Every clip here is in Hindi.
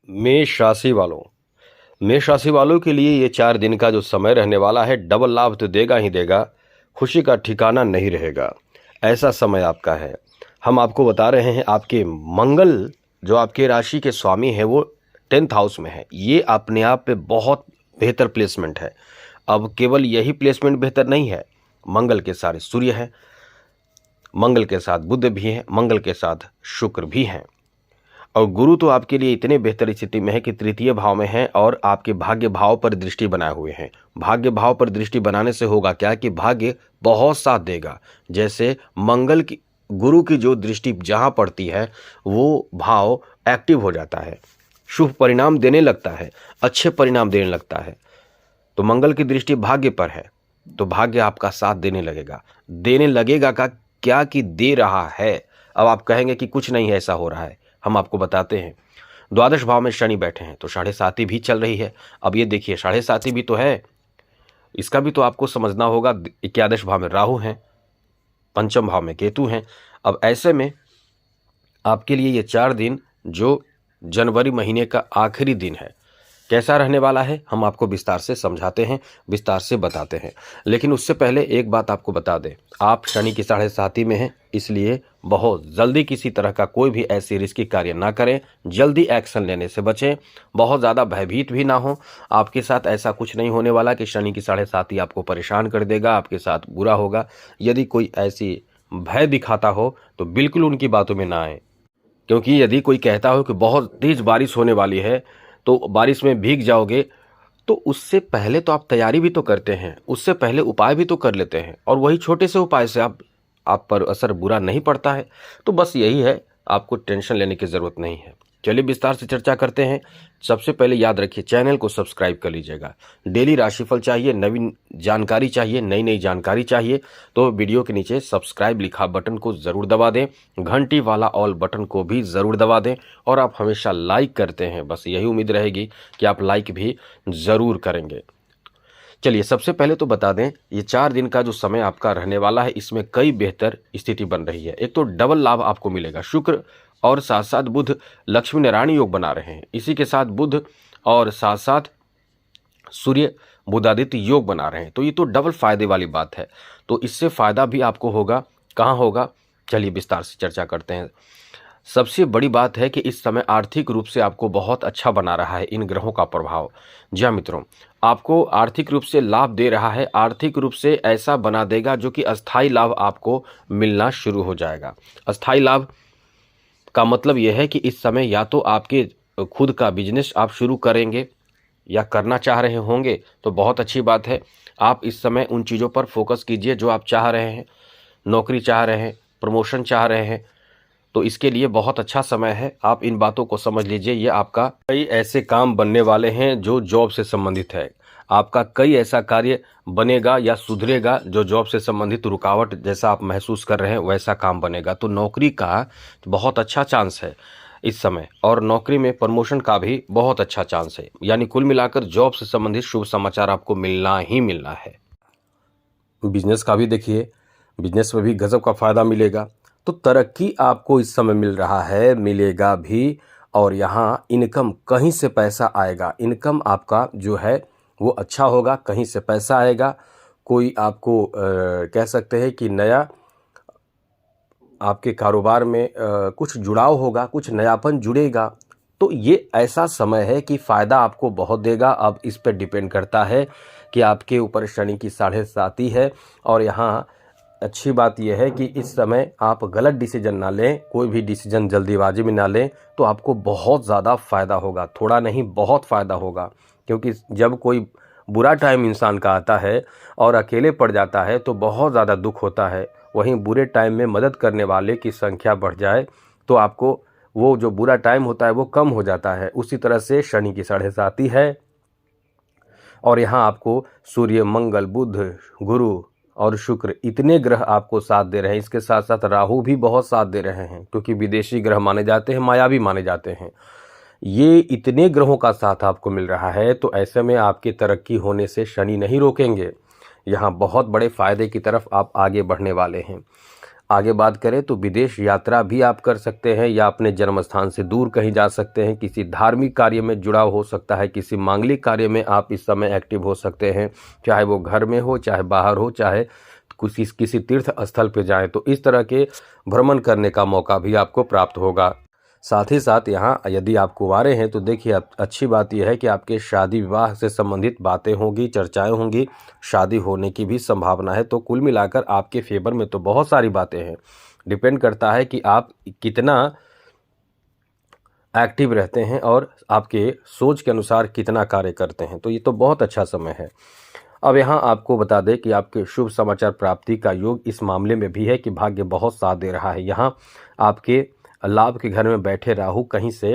मेष राशि वालों मेष राशि वालों के लिए ये 4 दिन का जो समय रहने वाला है, डबल लाभ तो देगा ही देगा, खुशी का ठिकाना नहीं रहेगा। ऐसा समय आपका है। हम आपको बता रहे हैं, आपके मंगल जो आपके राशि के स्वामी है वो 10th हाउस में है। ये अपने आप में बहुत बेहतर प्लेसमेंट है। अब केवल यही प्लेसमेंट बेहतर नहीं है, मंगल के सारे सूर्य है, मंगल के साथ बुध भी है, मंगल के साथ शुक्र भी हैं, और गुरु तो आपके लिए इतने बेहतर स्थिति में है कि 3य भाव में है और आपके भाग्य भाव पर दृष्टि बनाए हुए हैं। भाग्य भाव पर दृष्टि बनाने से होगा क्या कि भाग्य बहुत साथ देगा। जैसे मंगल की, गुरु की जो दृष्टि जहां पड़ती है वो भाव एक्टिव हो जाता है, शुभ परिणाम देने लगता है, अच्छे परिणाम देने लगता है। तो मंगल की दृष्टि भाग्य पर है तो भाग्य आपका साथ देने लगेगा का क्या कि दे रहा है। अब आप कहेंगे कि कुछ नहीं ऐसा हो रहा है, हम आपको बताते हैं। द्वादश भाव में शनि बैठे हैं तो 7.5 भी चल रही है। अब ये देखिए 7.5 भी तो है, इसका भी तो आपको समझना होगा। 11 भाव में राहु हैं, 5म भाव में केतु हैं। अब ऐसे में आपके लिए ये 4 दिन जो जनवरी महीने का आखिरी दिन है, कैसा रहने वाला है हम आपको विस्तार से समझाते हैं, विस्तार से बताते हैं। लेकिन उससे पहले एक बात आपको बता दें, आप शनि की 7.5 में हैं, इसलिए बहुत जल्दी किसी तरह का कोई भी ऐसी रिस्की कार्य ना करें, जल्दी एक्शन लेने से बचें, बहुत ज़्यादा भयभीत भी ना हो। आपके साथ ऐसा कुछ नहीं होने वाला कि शनि की 7.5 आपको परेशान कर देगा, आपके साथ बुरा होगा। यदि कोई ऐसी भय दिखाता हो तो बिल्कुल उनकी बातों में ना आए, क्योंकि यदि कोई कहता हो कि बहुत तेज बारिश होने वाली है तो बारिश में भीग जाओगे, तो उससे पहले तो आप तैयारी भी तो करते हैं, उससे पहले उपाय भी तो कर लेते हैं, और वही छोटे से उपाय से आप पर असर बुरा नहीं पड़ता है। तो बस यही है, आपको टेंशन लेने की ज़रूरत नहीं है। चलिए विस्तार से चर्चा करते हैं। सबसे पहले याद रखिए, चैनल को सब्सक्राइब कर लीजिएगा। डेली राशिफल चाहिए, नवीन जानकारी चाहिए, नई नई जानकारी चाहिए तो वीडियो के नीचे सब्सक्राइब लिखा बटन को ज़रूर दबा दें, घंटी वाला ऑल बटन को भी ज़रूर दबा दें, और आप हमेशा लाइक करते हैं, बस यही उम्मीद रहेगी कि आप लाइक भी ज़रूर करेंगे। चलिए सबसे पहले तो बता दें, ये 4 दिन का जो समय आपका रहने वाला है, इसमें कई बेहतर स्थिति बन रही है। एक तो डबल लाभ आपको मिलेगा, शुक्र और साथ साथ बुध लक्ष्मी नारायण योग बना रहे हैं, इसी के साथ बुध और साथ साथ सूर्य बुधादित्य योग बना रहे हैं, तो ये तो डबल फायदे वाली बात है। तो इससे फायदा भी आपको होगा। कहाँ होगा, चलिए विस्तार से चर्चा करते हैं। सबसे बड़ी बात है कि इस समय आर्थिक रूप से आपको बहुत अच्छा बना रहा है इन ग्रहों का प्रभाव। जी हाँ मित्रों, आपको आर्थिक रूप से लाभ दे रहा है, आर्थिक रूप से ऐसा बना देगा जो कि अस्थाई लाभ आपको मिलना शुरू हो जाएगा। अस्थाई लाभ का मतलब यह है कि इस समय या तो आपके खुद का बिजनेस आप शुरू करेंगे या करना चाह रहे होंगे, तो बहुत अच्छी बात है। आप इस समय उन चीज़ों पर फोकस कीजिए जो आप चाह रहे हैं। नौकरी चाह रहे हैं, प्रमोशन चाह रहे हैं, तो इसके लिए बहुत अच्छा समय है। आप इन बातों को समझ लीजिए। ये आपका कई ऐसे काम बनने वाले हैं जो जॉब से संबंधित है। आपका कई ऐसा कार्य बनेगा या सुधरेगा जो जॉब से संबंधित रुकावट जैसा आप महसूस कर रहे हैं वैसा काम बनेगा। तो नौकरी का बहुत अच्छा चांस है इस समय, और नौकरी में प्रमोशन का भी बहुत अच्छा चांस है। यानी कुल मिलाकर जॉब से संबंधित शुभ समाचार आपको मिलना ही मिलना है। बिजनेस का भी देखिए, बिजनेस में भी गजब का फायदा मिलेगा। तो तरक्की आपको इस समय मिल रहा है, मिलेगा भी, और यहाँ इनकम, कहीं से पैसा आएगा। इनकम आपका जो है वो अच्छा होगा, कहीं से पैसा आएगा। कोई आपको कह सकते हैं कि नया आपके कारोबार में कुछ जुड़ाव होगा, कुछ नयापन जुड़ेगा। तो ये ऐसा समय है कि फ़ायदा आपको बहुत देगा। अब इस पर डिपेंड करता है कि आपके ऊपर शनि की 7.5 है, और यहाँ अच्छी बात यह है कि इस समय आप गलत डिसीजन ना लें, कोई भी डिसीजन जल्दीबाजी में ना लें, तो आपको बहुत ज़्यादा फ़ायदा होगा। थोड़ा नहीं, बहुत फ़ायदा होगा, क्योंकि जब कोई बुरा टाइम इंसान का आता है और अकेले पड़ जाता है तो बहुत ज़्यादा दुख होता है। वहीं बुरे टाइम में मदद करने वाले की संख्या बढ़ जाए तो आपको वो जो बुरा टाइम होता है वो कम हो जाता है। उसी तरह से शनि की 7.5 है, और यहाँ आपको सूर्य, मंगल, बुध, गुरु और शुक्र, इतने ग्रह आपको साथ दे रहे हैं। इसके साथ साथ राहु भी बहुत साथ दे रहे हैं, क्योंकि विदेशी ग्रह माने जाते हैं, मायावी माने जाते हैं। ये इतने ग्रहों का साथ आपको मिल रहा है, तो ऐसे में आपकी तरक्की होने से शनि नहीं रोकेंगे। यहाँ बहुत बड़े फायदे की तरफ आप आगे बढ़ने वाले हैं। आगे बात करें तो विदेश यात्रा भी आप कर सकते हैं या अपने जन्म स्थान से दूर कहीं जा सकते हैं। किसी धार्मिक कार्य में जुड़ाव हो सकता है, किसी मांगलिक कार्य में आप इस समय एक्टिव हो सकते हैं, चाहे वो घर में हो, चाहे बाहर हो, चाहे किसी तीर्थ स्थल पे जाएं, तो इस तरह के भ्रमण करने का मौका भी आपको प्राप्त होगा। साथ ही साथ यहाँ यदि आप कुंवारे हैं तो देखिए अच्छी बात यह है कि आपके शादी विवाह से संबंधित बातें होंगी, चर्चाएं होंगी, शादी होने की भी संभावना है। तो कुल मिलाकर आपके फेवर में तो बहुत सारी बातें हैं। डिपेंड करता है कि आप कितना एक्टिव रहते हैं और आपके सोच के अनुसार कितना कार्य करते हैं। तो ये तो बहुत अच्छा समय है। अब यहाँ आपको बता दें कि आपके शुभ समाचार प्राप्ति का योग इस मामले में भी है कि भाग्य बहुत साथ दे रहा है। यहाँ आपके लाभ के घर में बैठे राहु कहीं से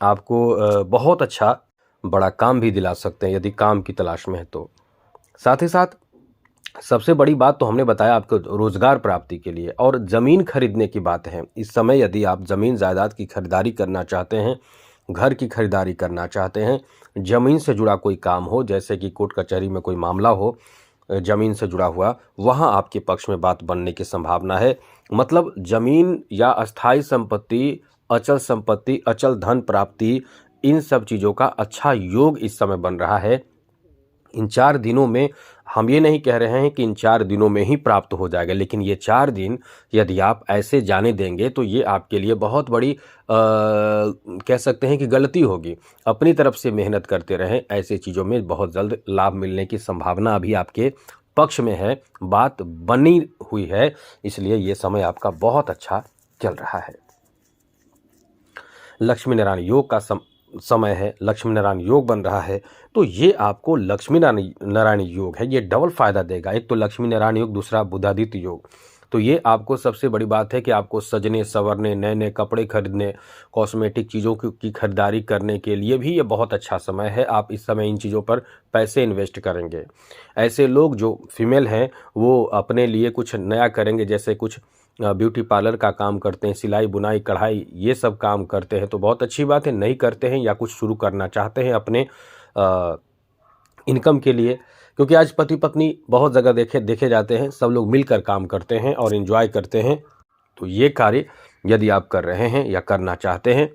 आपको बहुत अच्छा बड़ा काम भी दिला सकते हैं यदि काम की तलाश में है तो। साथ ही साथ सबसे बड़ी बात तो हमने बताया आपको रोजगार प्राप्ति के लिए, और ज़मीन खरीदने की बात है। इस समय यदि आप ज़मीन जायदाद की खरीदारी करना चाहते हैं, घर की खरीदारी करना चाहते हैं, ज़मीन से जुड़ा कोई काम हो, जैसे कि कोर्ट कचहरी में कोई मामला हो ज़मीन से जुड़ा हुआ, वहाँ आपके पक्ष में बात बनने की संभावना है। मतलब ज़मीन या अस्थायी संपत्ति, अचल धन प्राप्ति, इन सब चीज़ों का अच्छा योग इस समय बन रहा है। इन 4 दिनों में हम ये नहीं कह रहे हैं कि इन 4 दिनों में ही प्राप्त हो जाएगा, लेकिन ये 4 दिन यदि आप ऐसे जाने देंगे तो ये आपके लिए बहुत बड़ी कह सकते हैं कि गलती होगी। अपनी तरफ से मेहनत करते रहें, ऐसे चीज़ों में बहुत जल्द लाभ मिलने की संभावना अभी आपके पक्ष में है, बात बनी हुई है, इसलिए ये समय आपका बहुत अच्छा चल रहा है। लक्ष्मी नारायण योग का समय है, लक्ष्मी नारायण योग बन रहा है, तो ये आपको लक्ष्मी नारायण योग है, ये डबल फायदा देगा। एक तो लक्ष्मी नारायण योग, दूसरा बुधादित्य योग। तो ये आपको सबसे बड़ी बात है कि आपको सजने संवरने, नए नए कपड़े खरीदने, कॉस्मेटिक चीज़ों की खरीदारी करने के लिए भी ये बहुत अच्छा समय है। आप इस समय इन चीज़ों पर पैसे इन्वेस्ट करेंगे। ऐसे लोग जो फीमेल हैं वो अपने लिए कुछ नया करेंगे, जैसे कुछ ब्यूटी पार्लर का काम करते हैं, सिलाई बुनाई कढ़ाई ये सब काम करते हैं तो बहुत अच्छी बात है। नहीं करते हैं या कुछ शुरू करना चाहते हैं अपने इनकम के लिए, क्योंकि आज पति पत्नी बहुत जगह देखे जाते हैं, सब लोग मिलकर काम करते हैं और एंजॉय करते हैं। तो ये कार्य यदि आप कर रहे हैं या करना चाहते हैं,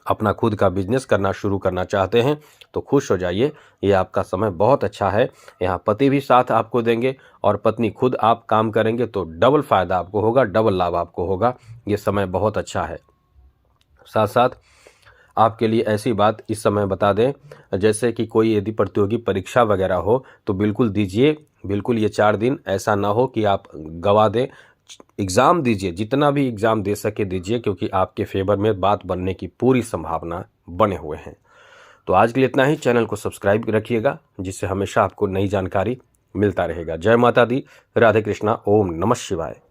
अपना खुद का बिजनेस करना शुरू करना चाहते हैं तो खुश हो जाइए, ये आपका समय बहुत अच्छा है। यहाँ पति भी साथ आपको देंगे और पत्नी खुद आप काम करेंगे तो डबल फायदा आपको होगा, डबल लाभ आपको होगा। ये समय बहुत अच्छा है। साथ साथ आपके लिए ऐसी बात इस समय बता दें, जैसे कि कोई यदि प्रतियोगी परीक्षा वगैरह हो तो बिल्कुल दीजिए, बिल्कुल ये 4 दिन ऐसा ना हो कि आप गवा दें। एग्ज़ाम दीजिए, जितना भी एग्ज़ाम दे सके दीजिए, क्योंकि आपके फेवर में बात बनने की पूरी संभावना बने हुए हैं। तो आज के लिए इतना ही। चैनल को सब्सक्राइब रखिएगा, जिससे हमेशा आपको नई जानकारी मिलता रहेगा। जय माता दी, राधे कृष्णा, ओम नमः शिवाय।